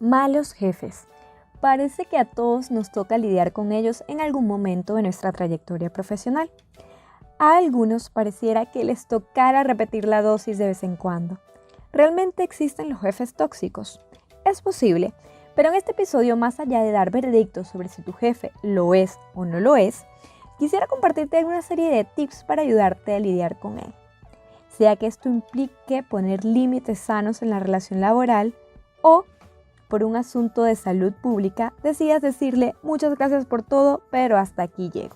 Malos jefes. Parece que a todos nos toca lidiar con ellos en algún momento de nuestra trayectoria profesional. A algunos pareciera que les tocara repetir la dosis de vez en cuando. ¿Realmente existen los jefes tóxicos? Es posible, pero en este episodio, más allá de dar veredictos sobre si tu jefe lo es o no lo es, quisiera compartirte una serie de tips para ayudarte a lidiar con él. Sea que esto implique poner límites sanos en la relación laboral o, por un asunto de salud pública, decidas decirle muchas gracias por todo, pero hasta aquí llego.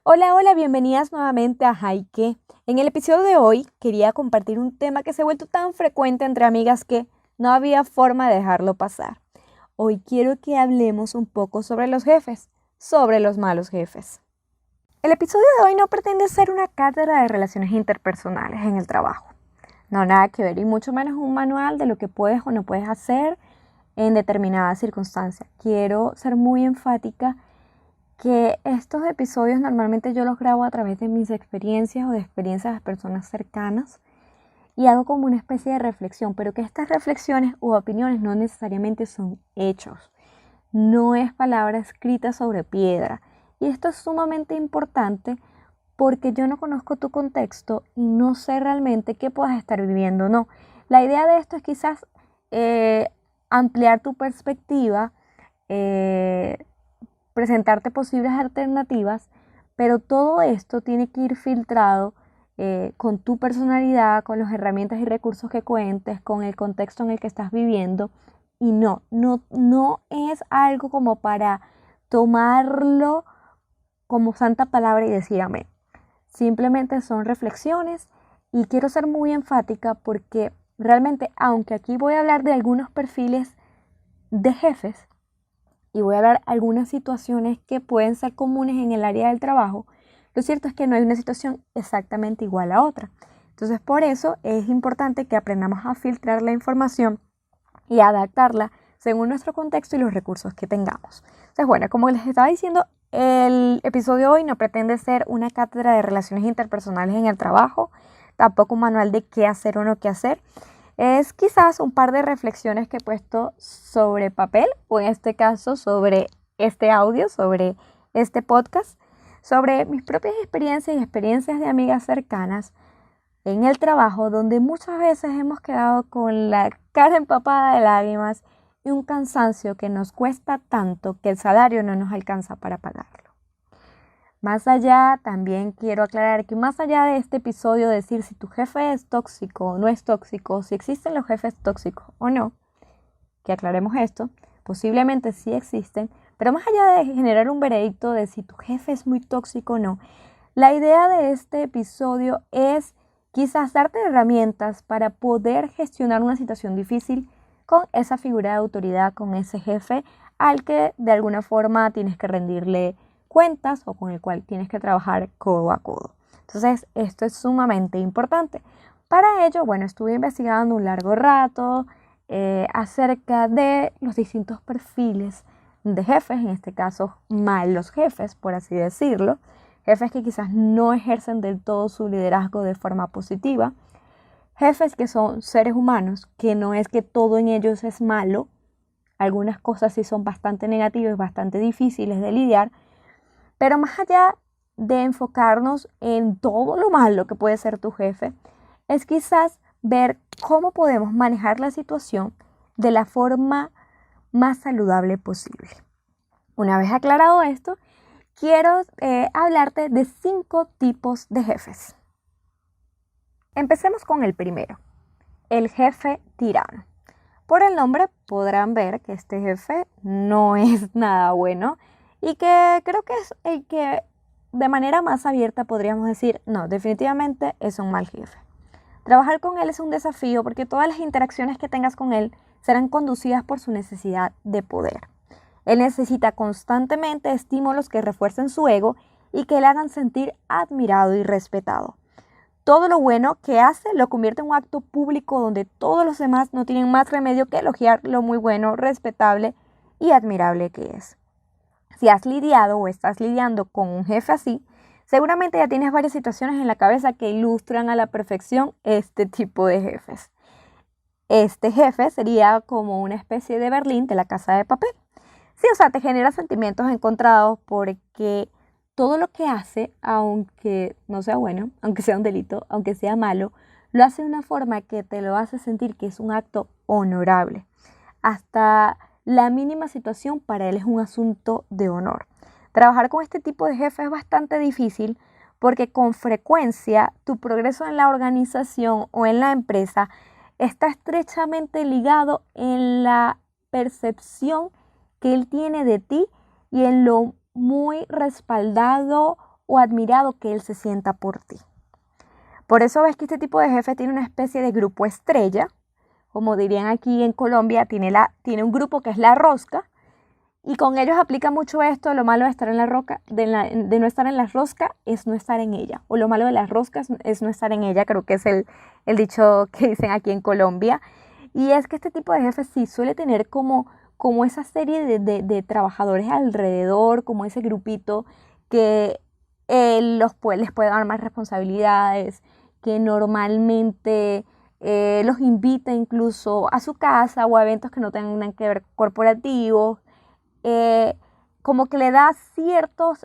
Hola, bienvenidas nuevamente a Jaike. En el episodio de hoy quería compartir un tema que se ha vuelto tan frecuente entre amigas que no había forma de dejarlo pasar. Hoy quiero que hablemos un poco sobre los jefes, sobre los malos jefes. El episodio de hoy no pretende ser una cátedra de relaciones interpersonales en el trabajo. No, nada que ver, y mucho menos un manual de lo que puedes o no puedes hacer en determinadas circunstancias. Quiero ser muy enfática que estos episodios normalmente yo los grabo a través de mis experiencias o de experiencias de personas cercanas y hago como una especie de reflexión, pero que estas reflexiones u opiniones no necesariamente son hechos. No es palabra escrita sobre piedra. Y esto es sumamente importante porque yo no conozco tu contexto y no sé realmente qué puedas estar viviendo o no. La idea de esto es quizás ampliar tu perspectiva, presentarte posibles alternativas, pero todo esto tiene que ir filtrado con tu personalidad, con las herramientas y recursos que cuentes, con el contexto en el que estás viviendo. Y no es algo como para tomarlo como santa palabra y decir amén. Simplemente son reflexiones y quiero ser muy enfática porque realmente, aunque aquí voy a hablar de algunos perfiles de jefes y voy a hablar de algunas situaciones que pueden ser comunes en el área del trabajo, lo cierto es que no hay una situación exactamente igual a otra. Entonces, por eso es importante que aprendamos a filtrar la información y adaptarla según nuestro contexto y los recursos que tengamos. Entonces, bueno, como les estaba diciendo, el episodio de hoy no pretende ser una cátedra de relaciones interpersonales en el trabajo, tampoco un manual de qué hacer o no qué hacer. Es quizás un par de reflexiones que he puesto sobre papel, o en este caso sobre este audio, sobre este podcast, sobre mis propias experiencias y experiencias de amigas cercanas en el trabajo, donde muchas veces hemos quedado con la cara empapada de lágrimas y un cansancio que nos cuesta tanto que el salario no nos alcanza para pagarlo. Más allá, también quiero aclarar que más allá de este episodio decir si tu jefe es tóxico o no es tóxico, si existen los jefes tóxicos o no, que aclaremos esto, posiblemente sí existen, pero más allá de generar un veredicto de si tu jefe es muy tóxico o no, la idea de este episodio es quizás darte herramientas para poder gestionar una situación difícil con esa figura de autoridad, con ese jefe al que de alguna forma tienes que rendirle cuentas o con el cual tienes que trabajar codo a codo. Entonces, esto es sumamente importante. Para ello, bueno, estuve investigando un largo rato acerca de los distintos perfiles de jefes, en este caso malos jefes, por así decirlo. Jefes que quizás no ejercen del todo su liderazgo de forma positiva. Jefes que son seres humanos, que no es que todo en ellos es malo. Algunas cosas sí son bastante negativas, bastante difíciles de lidiar. Pero más allá de enfocarnos en todo lo malo que puede ser tu jefe, es quizás ver cómo podemos manejar la situación de la forma más saludable posible. Una vez aclarado esto, quiero hablarte de 5 tipos de jefes. Empecemos con el primero, el jefe tirano. Por el nombre podrán ver que este jefe no es nada bueno y que creo que es el que de manera más abierta podríamos decir, no, definitivamente es un mal jefe. Trabajar con él es un desafío porque todas las interacciones que tengas con él serán conducidas por su necesidad de poder. Él necesita constantemente estímulos que refuercen su ego y que le hagan sentir admirado y respetado. Todo lo bueno que hace lo convierte en un acto público donde todos los demás no tienen más remedio que elogiar lo muy bueno, respetable y admirable que es. Si has lidiado o estás lidiando con un jefe así, seguramente ya tienes varias situaciones en la cabeza que ilustran a la perfección este tipo de jefes. este jefe sería como una especie de Berlín de La Casa de Papel. Sí, o sea, te genera sentimientos encontrados porque todo lo que hace, aunque no sea bueno, aunque sea un delito, aunque sea malo, lo hace de una forma que te lo hace sentir que es un acto honorable. Hasta la mínima situación para él es un asunto de honor. Trabajar con este tipo de jefe es bastante difícil porque con frecuencia tu progreso en la organización o en la empresa está estrechamente ligado en la percepción que él tiene de ti y en lo muy respaldado o admirado que él se sienta por ti. Por eso ves que este tipo de jefe tiene una especie de grupo estrella, como dirían aquí en Colombia, tiene un grupo que es la rosca, y con ellos aplica mucho esto: lo malo de estar en la roca, de no estar en la rosca es no estar en ella, o lo malo de las roscas es no estar en ella, creo que es el dicho que dicen aquí en Colombia. Y es que este tipo de jefe sí suele tener como esa serie de trabajadores alrededor, como ese grupito que les puede dar más responsabilidades, que normalmente los invita incluso a su casa o a eventos que no tengan nada que ver corporativos. Como que le da ciertos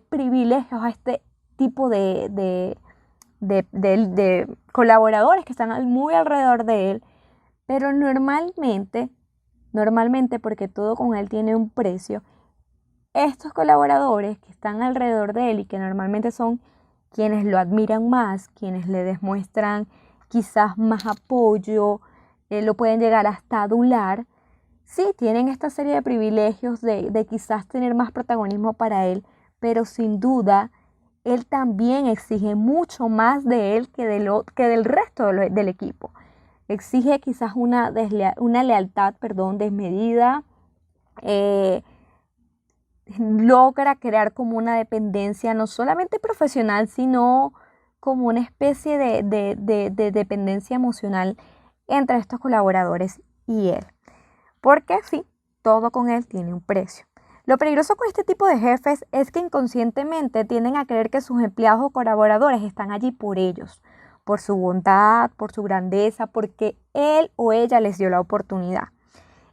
privilegios a este tipo de colaboradores que están muy alrededor de él, pero normalmente porque todo con él tiene un precio, estos colaboradores que están alrededor de él y que normalmente son quienes lo admiran más, quienes le demuestran quizás más apoyo, lo pueden llegar hasta adular. Sí, tienen esta serie de privilegios de quizás tener más protagonismo para él, pero sin duda él también exige mucho más de él que del resto del equipo. Exige quizás una lealtad, desmedida. eh, Logra crear como una dependencia no solamente profesional, sino como una especie de dependencia emocional entre estos colaboradores y él. Porque sí, todo con él tiene un precio. Lo peligroso con este tipo de jefes es que inconscientemente tienden a creer que sus empleados o colaboradores están allí por ellos, por su bondad, por su grandeza, porque él o ella les dio la oportunidad.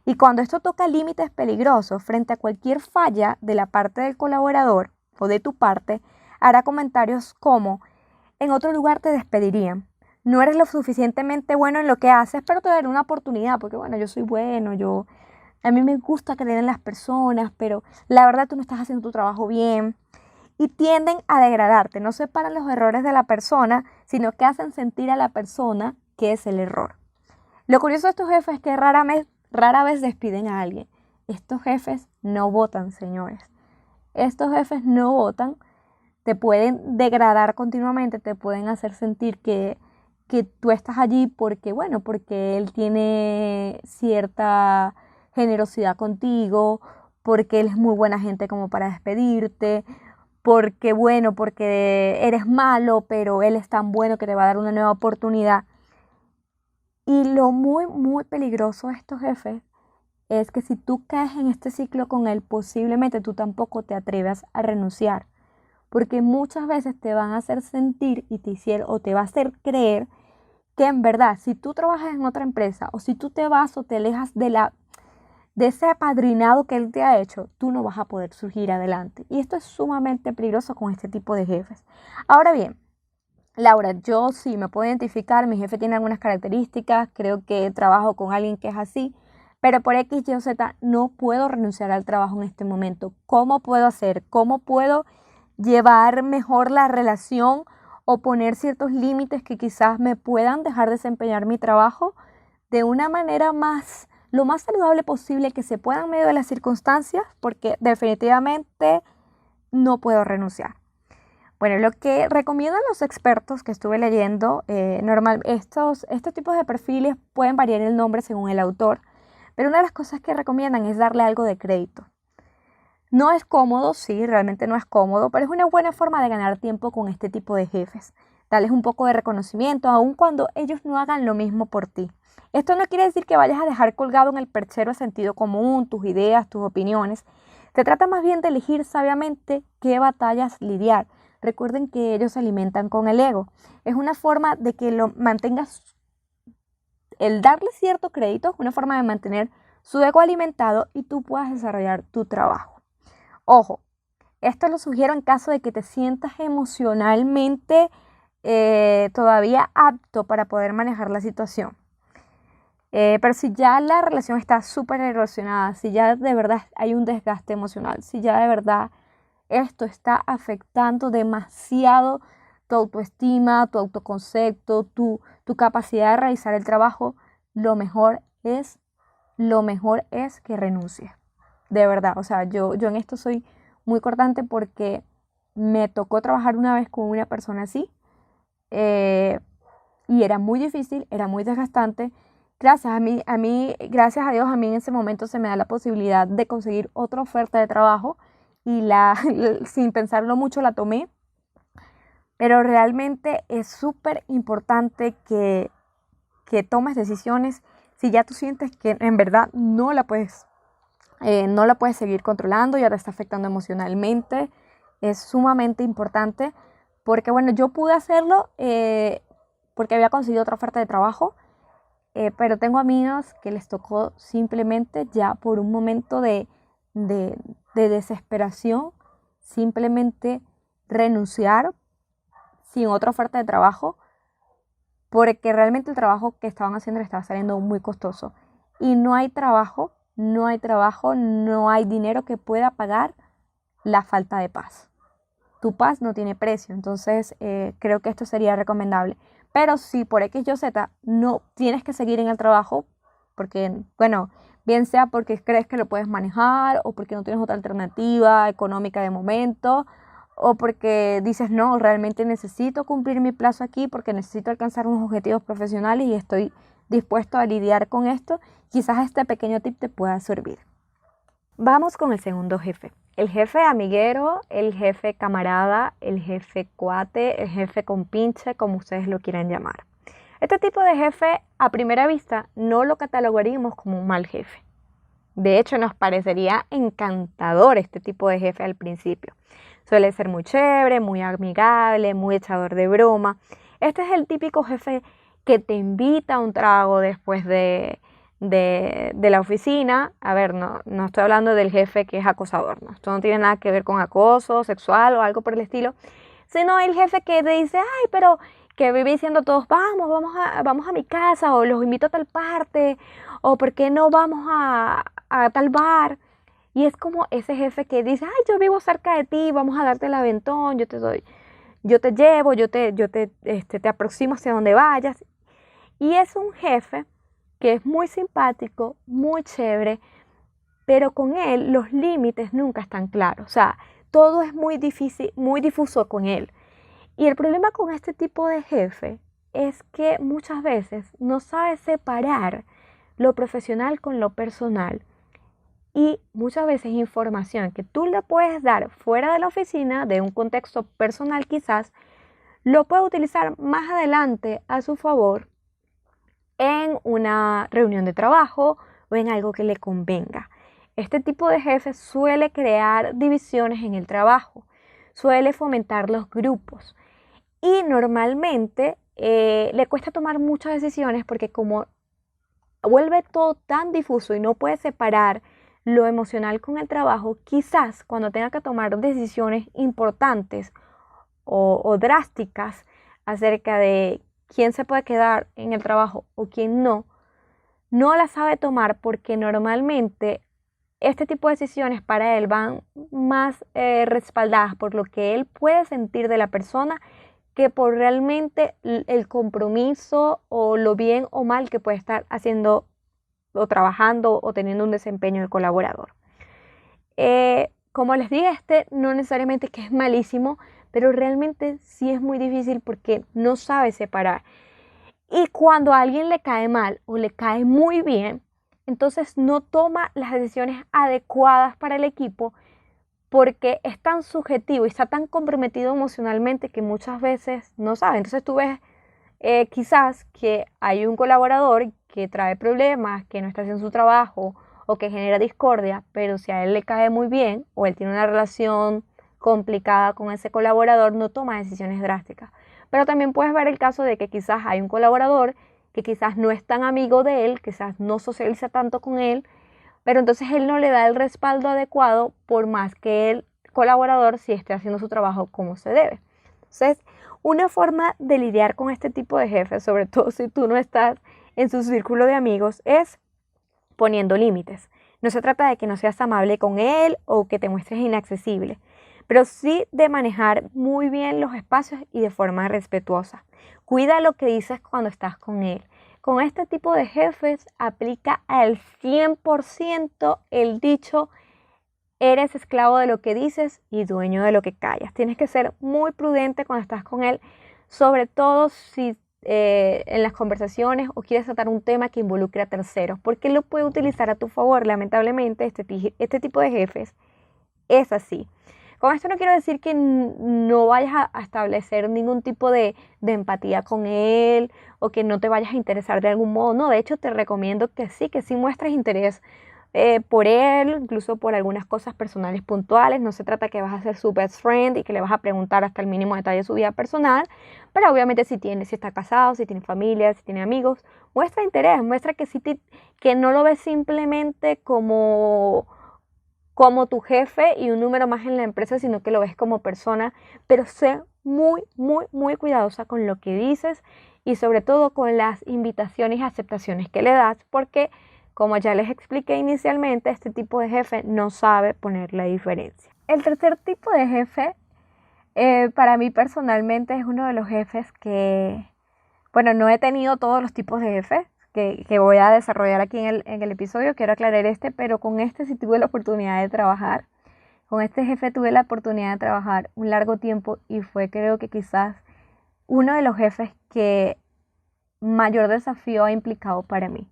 Y cuando esto toca límites peligrosos frente a cualquier falla de la parte del colaborador o de tu parte, hará comentarios como: en otro lugar te despedirían. No eres lo suficientemente bueno en lo que haces, pero te daré una oportunidad, porque bueno, yo soy bueno, a mí me gusta creer en las personas, pero la verdad tú no estás haciendo tu trabajo bien. Y tienden a degradarte, no separan los errores de la persona, sino que hacen sentir a la persona que es el error. Lo curioso de estos jefes es que rara vez despiden a alguien. Estos jefes no votan, señores. Estos jefes no votan. Te pueden degradar continuamente, te pueden hacer sentir que tú estás allí porque él tiene cierta generosidad contigo, porque él es muy buena gente como para despedirte, porque eres malo, pero él es tan bueno que te va a dar una nueva oportunidad. Y lo muy peligroso de estos jefes es que si tú caes en este ciclo con él, posiblemente tú tampoco te atrevas a renunciar, porque muchas veces te van a hacer sentir o te va a hacer creer que en verdad, si tú trabajas en otra empresa o si tú te vas o te alejas de ese apadrinado que él te ha hecho, tú no vas a poder surgir adelante. Y esto es sumamente peligroso con este tipo de jefes. Ahora bien, Laura, yo sí me puedo identificar, mi jefe tiene algunas características, creo que trabajo con alguien que es así, pero por X, Y o Z no puedo renunciar al trabajo en este momento. ¿Cómo puedo hacer? ¿Cómo puedo llevar mejor la relación o poner ciertos límites que quizás me puedan dejar desempeñar mi trabajo de una manera lo más saludable posible que se pueda en medio de las circunstancias? Porque definitivamente no puedo renunciar. Bueno, lo que recomiendan los expertos que estuve leyendo, estos tipos de perfiles pueden variar el nombre según el autor, pero una de las cosas que recomiendan es darle algo de crédito. No es cómodo, sí, realmente no es cómodo, pero es una buena forma de ganar tiempo con este tipo de jefes. Darles un poco de reconocimiento, aun cuando ellos no hagan lo mismo por ti. Esto no quiere decir que vayas a dejar colgado en el perchero el sentido común, tus ideas, tus opiniones. Se trata más bien de elegir sabiamente qué batallas lidiar. Recuerden que ellos se alimentan con el ego. Es una forma de que lo mantengas el darle cierto crédito es una forma de mantener su ego alimentado y tú puedas desarrollar tu trabajo. Ojo, esto lo sugiero en caso de que te sientas emocionalmente todavía apto para poder manejar la situación. Pero si ya la relación está súper erosionada, si ya de verdad hay un desgaste emocional, si ya de verdad esto está afectando demasiado tu autoestima, tu autoconcepto, tu capacidad de realizar el trabajo, lo mejor es que renuncies. De verdad, o sea, yo en esto soy muy cortante porque me tocó trabajar una vez con una persona así y era muy difícil, era muy desgastante. Gracias gracias a Dios, a mí en ese momento se me da la posibilidad de conseguir otra oferta de trabajo y sin pensarlo mucho la tomé. Pero realmente es súper importante que tomes decisiones si ya tú sientes que en verdad no la puedes seguir controlando, ya te está afectando emocionalmente. Es sumamente importante porque, bueno, yo pude hacerlo porque había conseguido otra oferta de trabajo, pero tengo amigos que les tocó simplemente ya por un momento de desesperación, simplemente renunciar sin otra oferta de trabajo porque realmente el trabajo que estaban haciendo le estaba saliendo muy costoso y no hay trabajo, no hay dinero que pueda pagar la falta de paz. Tu paz no tiene precio, entonces creo que esto sería recomendable. Pero si por X y Z no tienes que seguir en el trabajo, porque, bueno, bien sea porque crees que lo puedes manejar o porque no tienes otra alternativa económica de momento, o porque dices, no, realmente necesito cumplir mi plazo aquí porque necesito alcanzar unos objetivos profesionales y estoy dispuesto a lidiar con esto, quizás este pequeño tip te pueda servir. Vamos con el segundo jefe. El jefe amiguero, el jefe camarada, el jefe cuate, el jefe compinche, como ustedes lo quieran llamar. Este tipo de jefe, a primera vista, no lo catalogaríamos como un mal jefe. De hecho, nos parecería encantador este tipo de jefe al principio. Suele ser muy chévere, muy amigable, muy echador de broma. Este es el típico jefe que te invita a un trago después de la oficina. A ver, no estoy hablando del jefe que es acosador, ¿no? Esto no tiene nada que ver con acoso sexual o algo por el estilo, sino el jefe que te dice, ay, pero que vive diciendo a todos, vamos a mi casa, o los invito a tal parte, o por qué no vamos a tal bar. Y es como ese jefe que dice, ay, yo vivo cerca de ti, vamos a darte el aventón, yo te llevo, te aproximo hacia donde vayas. Y es un jefe que es muy simpático, muy chévere, pero con él los límites nunca están claros. O sea, todo es muy difícil, muy difuso con él. Y el problema con este tipo de jefe es que muchas veces no sabe separar lo profesional con lo personal. Y muchas veces información que tú le puedes dar fuera de la oficina, de un contexto personal quizás, lo puede utilizar más adelante a su favor en una reunión de trabajo o en algo que le convenga. Este tipo de jefe suele crear divisiones en el trabajo, suele fomentar los grupos y normalmente le cuesta tomar muchas decisiones porque como vuelve todo tan difuso y no puede separar lo emocional con el trabajo, quizás cuando tenga que tomar decisiones importantes o drásticas acerca de quién se puede quedar en el trabajo o quién no la sabe tomar porque normalmente este tipo de decisiones para él van más respaldadas por lo que él puede sentir de la persona que por realmente el compromiso o lo bien o mal que puede estar haciendo o trabajando o teniendo un desempeño el colaborador. Como les dije, este no necesariamente que es malísimo, pero realmente sí es muy difícil porque no sabe separar. Y cuando a alguien le cae mal o le cae muy bien, entonces no toma las decisiones adecuadas para el equipo porque es tan subjetivo y está tan comprometido emocionalmente que muchas veces no sabe. Entonces tú ves quizás que hay un colaborador que trae problemas, que no está haciendo su trabajo o que genera discordia, pero si a él le cae muy bien o él tiene una relación complicada con ese colaborador, no toma decisiones drásticas. Pero también puedes ver el caso de que quizás hay un colaborador que quizás no es tan amigo de él, quizás no socializa tanto con él, pero entonces él no le da el respaldo adecuado por más que el colaborador sí esté haciendo su trabajo como se debe. Entonces, una forma de lidiar con este tipo de jefes, sobre todo si tú no estás en su círculo de amigos, es poniendo límites. No se trata de que no seas amable con él o que te muestres inaccesible, pero sí de manejar muy bien los espacios y de forma respetuosa. Cuida lo que dices cuando estás con él. Con este tipo de jefes aplica al 100% el dicho: eres esclavo de lo que dices y dueño de lo que callas. Tienes que ser muy prudente cuando estás con él, sobre todo si en las conversaciones o quieres tratar un tema que involucre a terceros, porque él lo puede utilizar a tu favor. Lamentablemente, este tipo de jefes es así. Con esto no quiero decir que no vayas a establecer ningún tipo de empatía con él o que no te vayas a interesar de algún modo. No, de hecho te recomiendo que sí muestres interés por él, incluso por algunas cosas personales puntuales. No se trata que vas a ser su best friend y que le vas a preguntar hasta el mínimo detalle de su vida personal, pero obviamente si está casado, si tiene familia, si tiene amigos, muestra interés, muestra que no lo ves simplemente como tu jefe y un número más en la empresa, sino que lo ves como persona, pero sé muy cuidadosa con lo que dices y sobre todo con las invitaciones y aceptaciones que le das, porque como ya les expliqué inicialmente, este tipo de jefe no sabe poner la diferencia. El tercer tipo de jefe, para mí personalmente, es uno de los jefes que, bueno, no he tenido todos los tipos de jefes que voy a desarrollar aquí en el episodio, quiero aclarar pero con este sí tuve la oportunidad de trabajar. Con este jefe tuve la oportunidad de trabajar un largo tiempo y fue, creo que quizás uno de los jefes que mayor desafío ha implicado para mí.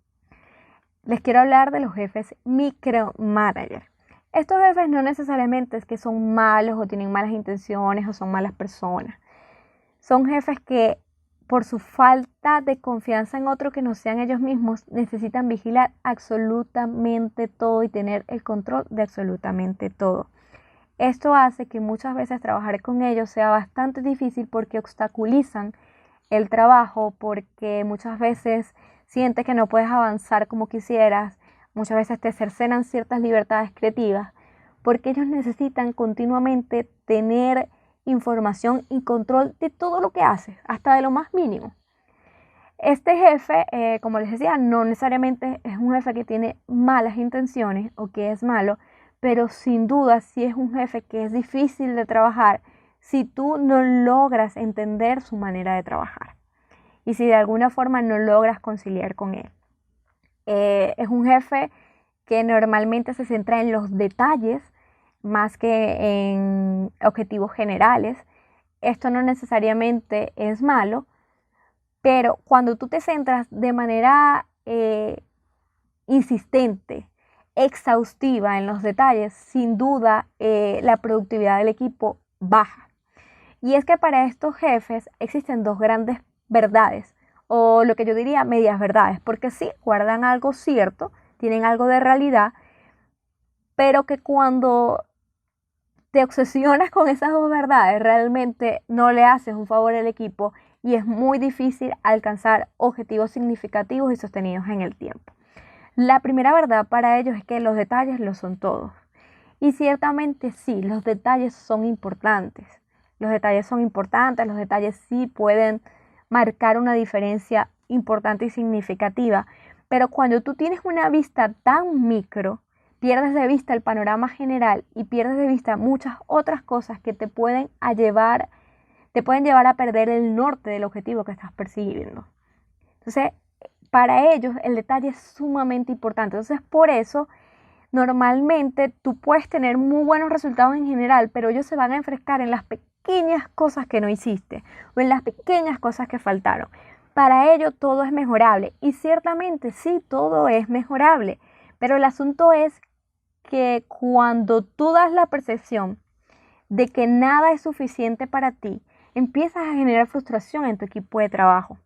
Les quiero hablar de los jefes micromanager. Estos jefes no necesariamente es que son malos o tienen malas intenciones o son malas personas. Son jefes que por su falta de confianza en otro que no sean ellos mismos necesitan vigilar absolutamente todo y tener el control de absolutamente todo. Esto hace que muchas veces trabajar con ellos sea bastante difícil porque obstaculizan el trabajo, porque muchas veces sientes que no puedes avanzar como quisieras, muchas veces te cercenan ciertas libertades creativas, porque ellos necesitan continuamente tener información y control de todo lo que haces, hasta de lo más mínimo. Este jefe, como les decía, no necesariamente es un jefe que tiene malas intenciones o que es malo, pero sin duda sí es un jefe que es difícil de trabajar si tú no logras entender su manera de trabajar y si de alguna forma no logras conciliar con él. Es un jefe que normalmente se centra en los detalles más que en objetivos generales. Esto no necesariamente es malo, pero cuando tú te centras de manera insistente, exhaustiva en los detalles, sin duda la productividad del equipo baja. Y es que para estos jefes existen dos grandes verdades, o lo que yo diría medias verdades, porque sí, guardan algo cierto, tienen algo de realidad, pero que cuando te obsesionas con esas dos verdades, realmente no le haces un favor al equipo y es muy difícil alcanzar objetivos significativos y sostenidos en el tiempo. La primera verdad para ellos es que los detalles lo son todos. Y ciertamente sí, los detalles son importantes. Los detalles son importantes, los detalles sí pueden marcar una diferencia importante y significativa. Pero cuando tú tienes una vista tan micro, pierdes de vista el panorama general y pierdes de vista muchas otras cosas que te pueden llevar a perder el norte del objetivo que estás persiguiendo. Entonces, para ellos el detalle es sumamente importante. Entonces, por eso, normalmente tú puedes tener muy buenos resultados en general, pero ellos se van a enfrescar en las pequeñas cosas que no hiciste o en las pequeñas cosas que faltaron. Para ello todo es mejorable y ciertamente sí, todo es mejorable, pero el asunto es que cuando tú das la percepción de que nada es suficiente para ti, empiezas a generar frustración en tu equipo de trabajo.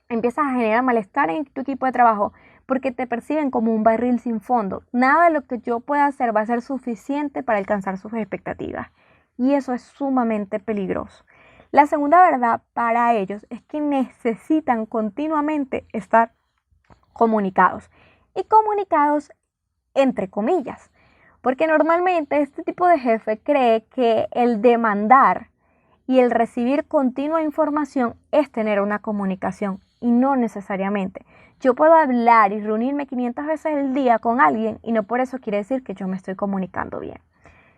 Empiezas a generar malestar en tu equipo de trabajo porque te perciben como un barril sin fondo. Nada de lo que yo pueda hacer va a ser suficiente para alcanzar sus expectativas. Y eso es sumamente peligroso. La segunda verdad para ellos es que necesitan continuamente estar comunicados y comunicados entre comillas, porque normalmente este tipo de jefe cree que el demandar y el recibir continua información es tener una comunicación y no necesariamente. Yo puedo hablar y reunirme 500 veces al día con alguien y no por eso quiere decir que yo me estoy comunicando bien.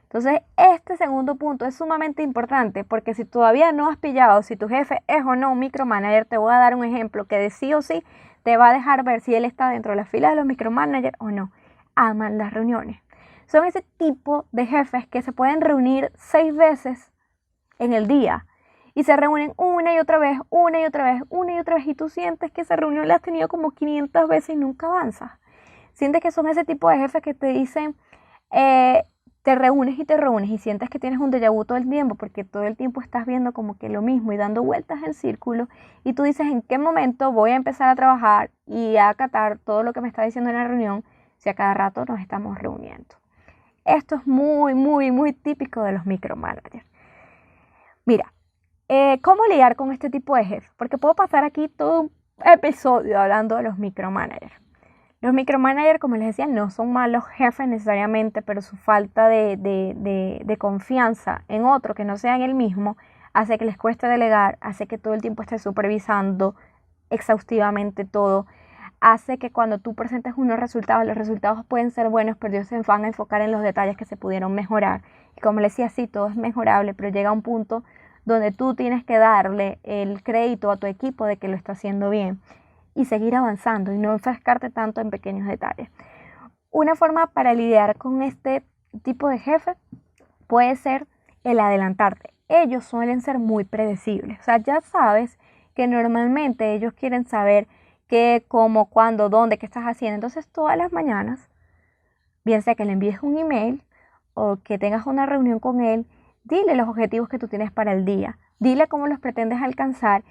Entonces, este segundo punto es sumamente importante porque si todavía no has pillado si tu jefe es o no un micromanager, te voy a dar un ejemplo que de sí o sí te va a dejar ver si él está dentro de la fila de los micromanagers o no. Aman las reuniones. Son ese tipo de jefes que se pueden reunir 6 veces en el día y se reúnen una y otra vez, una y otra vez, una y otra vez y tú sientes que esa reunión la has tenido como 500 veces y nunca avanzas. Sientes que son ese tipo de jefes que te dicen, te reúnes y sientes que tienes un déjà vu todo el tiempo porque todo el tiempo estás viendo como que lo mismo y dando vueltas en círculo y tú dices en qué momento voy a empezar a trabajar y a acatar todo lo que me está diciendo en la reunión si a cada rato nos estamos reuniendo. Esto es muy, muy, muy típico de los micromanagers. Mira, ¿cómo lidiar con este tipo de jefes? Porque puedo pasar aquí todo un episodio hablando de los micromanagers. Los micromanagers, como les decía, no son malos jefes necesariamente, pero su falta de confianza en otro que no sea en el mismo hace que les cueste delegar, hace que todo el tiempo esté supervisando exhaustivamente todo, hace que cuando tú presentes unos resultados, los resultados pueden ser buenos, pero ellos se van a enfocar en los detalles que se pudieron mejorar. Y como les decía, sí, todo es mejorable, pero llega un punto donde tú tienes que darle el crédito a tu equipo de que lo está haciendo bien y seguir avanzando y no enfrascarte tanto en pequeños detalles. Una forma para lidiar con este tipo de jefe puede ser el adelantarte. Ellos suelen ser muy predecibles. O sea, ya sabes que normalmente ellos quieren saber qué, cómo, cuándo, dónde, qué estás haciendo. Entonces, todas las mañanas, bien sea que le envíes un email o que tengas una reunión con él, dile los objetivos que tú tienes para el día. Dile cómo los pretendes alcanzar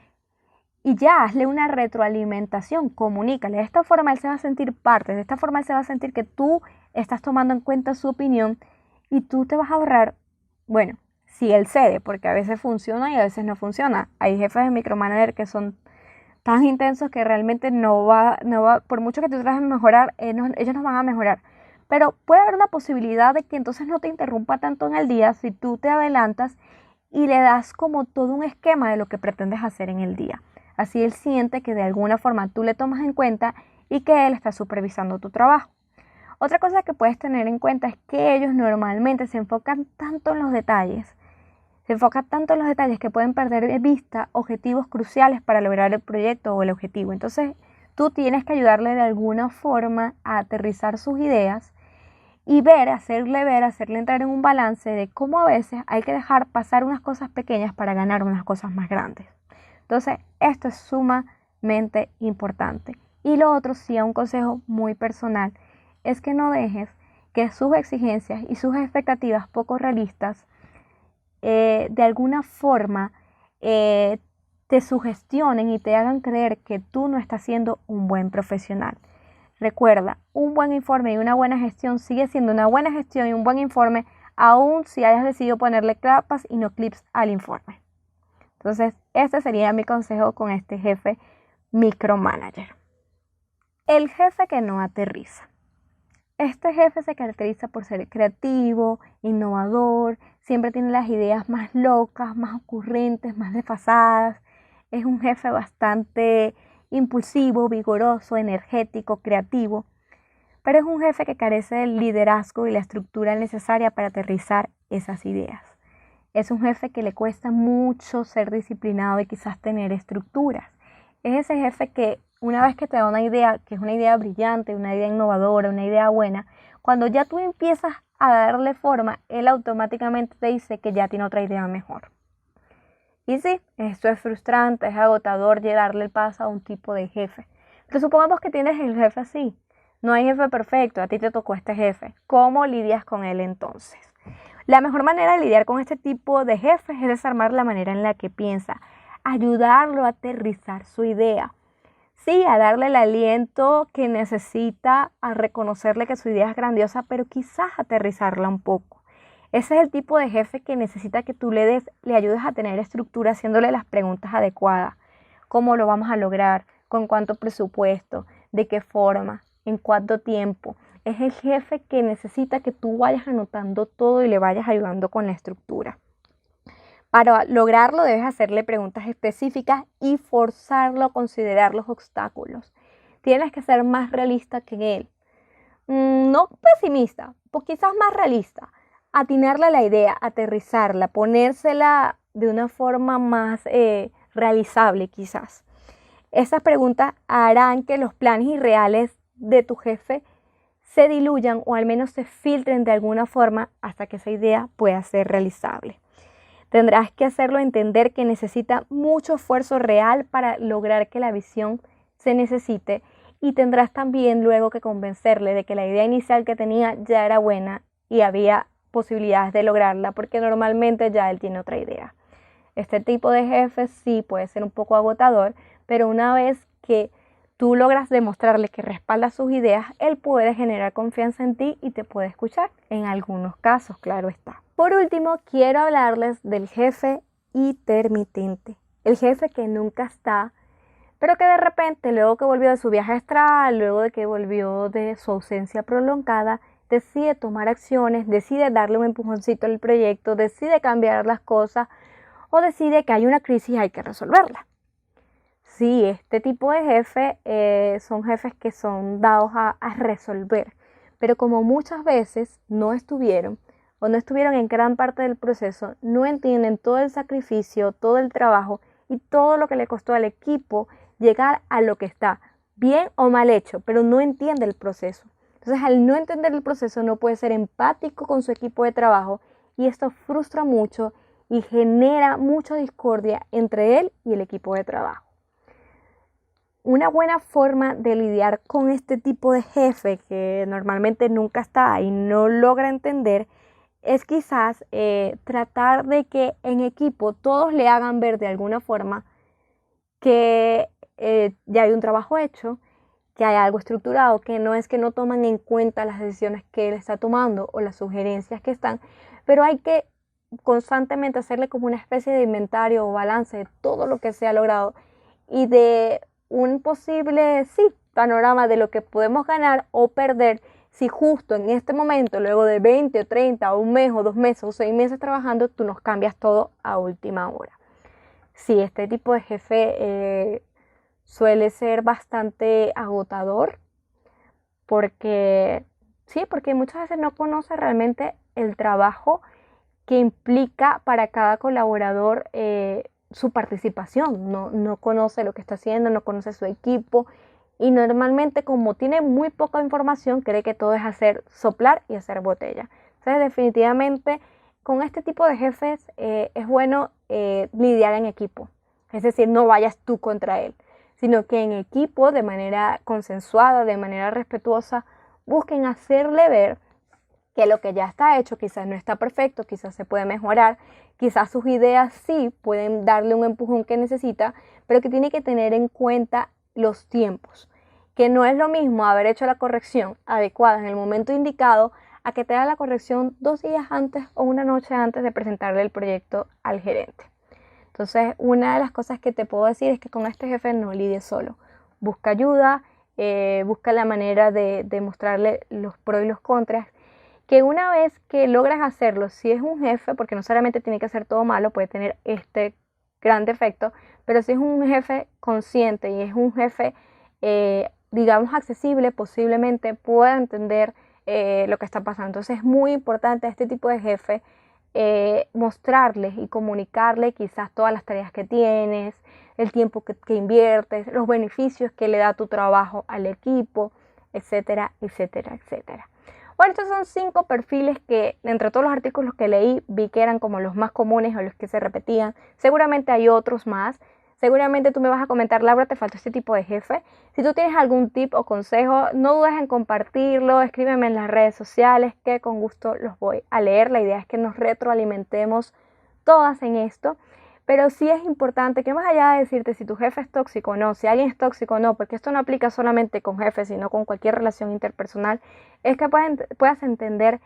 y ya, hazle una retroalimentación, comunícale. De esta forma él se va a sentir parte, de esta forma él se va a sentir que tú estás tomando en cuenta su opinión y tú te vas a ahorrar, bueno, si él cede, porque a veces funciona y a veces no funciona. Hay jefes de micromanager que son tan intensos que realmente no va, por mucho que tú trates de mejorar, ellos no van a mejorar. Pero puede haber una posibilidad de que entonces no te interrumpa tanto en el día si tú te adelantas y le das como todo un esquema de lo que pretendes hacer en el día. Así él siente que de alguna forma tú le tomas en cuenta y que él está supervisando tu trabajo. Otra cosa que puedes tener en cuenta es que ellos normalmente se enfocan tanto en los detalles, que pueden perder de vista objetivos cruciales para lograr el proyecto o el objetivo. Entonces tú tienes que ayudarle de alguna forma a aterrizar sus ideas y hacerle entrar en un balance de cómo a veces hay que dejar pasar unas cosas pequeñas para ganar unas cosas más grandes. Entonces, esto es sumamente importante. Y lo otro, sí, un consejo muy personal, es que no dejes que sus exigencias y sus expectativas poco realistas de alguna forma te sugestionen y te hagan creer que tú no estás siendo un buen profesional. Recuerda, un buen informe y una buena gestión sigue siendo una buena gestión y un buen informe, aun si hayas decidido ponerle capas y no clips al informe. Entonces, este sería mi consejo con este jefe micromanager. El jefe que no aterriza. Este jefe se caracteriza por ser creativo, innovador, siempre tiene las ideas más locas, más ocurrentes, más desfasadas. Es un jefe bastante impulsivo, vigoroso, energético, creativo, pero es un jefe que carece del liderazgo y la estructura necesaria para aterrizar esas ideas. Es un jefe que le cuesta mucho ser disciplinado y quizás tener estructuras. Es ese jefe que una vez que te da una idea, que es una idea brillante, una idea innovadora, una idea buena, cuando ya tú empiezas a darle forma, él automáticamente te dice que ya tiene otra idea mejor. Y sí, esto es frustrante, es agotador darle el paso a un tipo de jefe. Pero supongamos que tienes el jefe así. No hay jefe perfecto, a ti te tocó este jefe. ¿Cómo lidias con él entonces? La mejor manera de lidiar con este tipo de jefes es desarmar la manera en la que piensa, ayudarlo a aterrizar su idea. Sí, a darle el aliento que necesita, a reconocerle que su idea es grandiosa, pero quizás aterrizarla un poco. Ese es el tipo de jefe que necesita que tú le ayudes a tener estructura haciéndole las preguntas adecuadas. ¿Cómo lo vamos a lograr? ¿Con cuánto presupuesto? ¿De qué forma? ¿En cuánto tiempo? Es el jefe que necesita que tú vayas anotando todo y le vayas ayudando con la estructura. Para lograrlo debes hacerle preguntas específicas y forzarlo a considerar los obstáculos. Tienes que ser más realista que él. No pesimista, pues quizás más realista. Atinarle a la idea, aterrizarla, ponérsela de una forma más realizable quizás. Esas preguntas harán que los planes irreales de tu jefe se diluyan o al menos se filtren de alguna forma hasta que esa idea pueda ser realizable. Tendrás que hacerlo entender que necesita mucho esfuerzo real para lograr que la visión se necesite y tendrás también luego que convencerle de que la idea inicial que tenía ya era buena y había posibilidades de lograrla porque normalmente ya él tiene otra idea. Este tipo de jefe sí puede ser un poco agotador, pero una vez que tú logras demostrarle que respalda sus ideas, él puede generar confianza en ti y te puede escuchar. En algunos casos, claro está. Por último, quiero hablarles del jefe intermitente. El jefe que nunca está, pero que de repente, luego que volvió de su viaje astral, luego de que volvió de su ausencia prolongada, decide tomar acciones, decide darle un empujoncito al proyecto, decide cambiar las cosas o decide que hay una crisis y hay que resolverla. Sí, este tipo de jefes son jefes que son dados a resolver, pero como muchas veces no estuvieron o no estuvieron en gran parte del proceso, no entienden todo el sacrificio, todo el trabajo y todo lo que le costó al equipo llegar a lo que está, bien o mal hecho, pero no entiende el proceso. Entonces, al no entender el proceso, no puede ser empático con su equipo de trabajo y esto frustra mucho y genera mucha discordia entre él y el equipo de trabajo. Una buena forma de lidiar con este tipo de jefe que normalmente nunca está y no logra entender es quizás tratar de que en equipo todos le hagan ver de alguna forma que ya hay un trabajo hecho, que hay algo estructurado, que no es que no toman en cuenta las decisiones que él está tomando o las sugerencias que están, pero hay que constantemente hacerle como una especie de inventario o balance de todo lo que se ha logrado y de un posible, panorama de lo que podemos ganar o perder si justo en este momento, luego de 20 o 30 o un mes o 2 meses o 6 meses trabajando, tú nos cambias todo a última hora. Sí, este tipo de jefe suele ser bastante agotador porque muchas veces no conoce realmente el trabajo que implica para cada colaborador su participación, no conoce lo que está haciendo, no conoce su equipo y normalmente como tiene muy poca información cree que todo es hacer soplar y hacer botella. Entonces definitivamente con este tipo de jefes es bueno lidiar en equipo, es decir, no vayas tú contra él, sino que en equipo, de manera consensuada, de manera respetuosa, busquen hacerle ver que lo que ya está hecho quizás no está perfecto, quizás se puede mejorar, quizás sus ideas sí pueden darle un empujón que necesita, pero que tiene que tener en cuenta los tiempos, que no es lo mismo haber hecho la corrección adecuada en el momento indicado a que te haga la corrección 2 días antes o una noche antes de presentarle el proyecto al gerente. Entonces, una de las cosas que te puedo decir es que con este jefe no lidies solo, busca ayuda, busca la manera de mostrarle los pros y los contras, que una vez que logras hacerlo, si es un jefe, porque no solamente tiene que hacer todo malo, puede tener este gran defecto, pero si es un jefe consciente y es un jefe, digamos, accesible, posiblemente pueda entender lo que está pasando. Entonces es muy importante a este tipo de jefe mostrarles y comunicarle quizás todas las tareas que tienes, el tiempo que inviertes, los beneficios que le da tu trabajo al equipo, etcétera, etcétera, etcétera. Bueno, estos son 5 perfiles que entre todos los artículos que leí vi que eran como los más comunes o los que se repetían. Seguramente hay otros más. Seguramente tú me vas a comentar, Laura, te faltó este tipo de jefe. Si tú tienes algún tip o consejo, no dudes en compartirlo, escríbeme en las redes sociales que con gusto los voy a leer. La idea es que nos retroalimentemos todas en esto. Pero sí es importante que más allá de decirte si tu jefe es tóxico o no, si alguien es tóxico o no, porque esto no aplica solamente con jefes, sino con cualquier relación interpersonal, es que puedas entender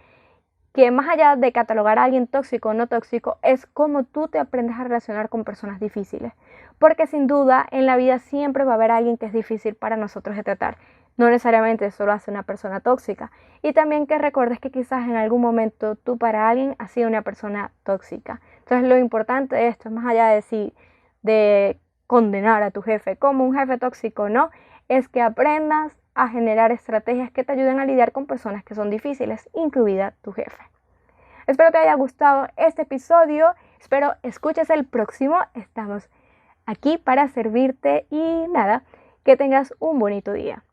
que más allá de catalogar a alguien tóxico o no tóxico, es cómo tú te aprendes a relacionar con personas difíciles. Porque sin duda en la vida siempre va a haber alguien que es difícil para nosotros de tratar. No necesariamente eso lo hace una persona tóxica. Y también que recuerdes que quizás en algún momento tú para alguien has sido una persona tóxica. Entonces lo importante de esto, más allá de condenar a tu jefe como un jefe tóxico, no, es que aprendas a generar estrategias que te ayuden a lidiar con personas que son difíciles, incluida tu jefe. Espero te haya gustado este episodio, espero escuches el próximo, estamos aquí para servirte y nada, que tengas un bonito día.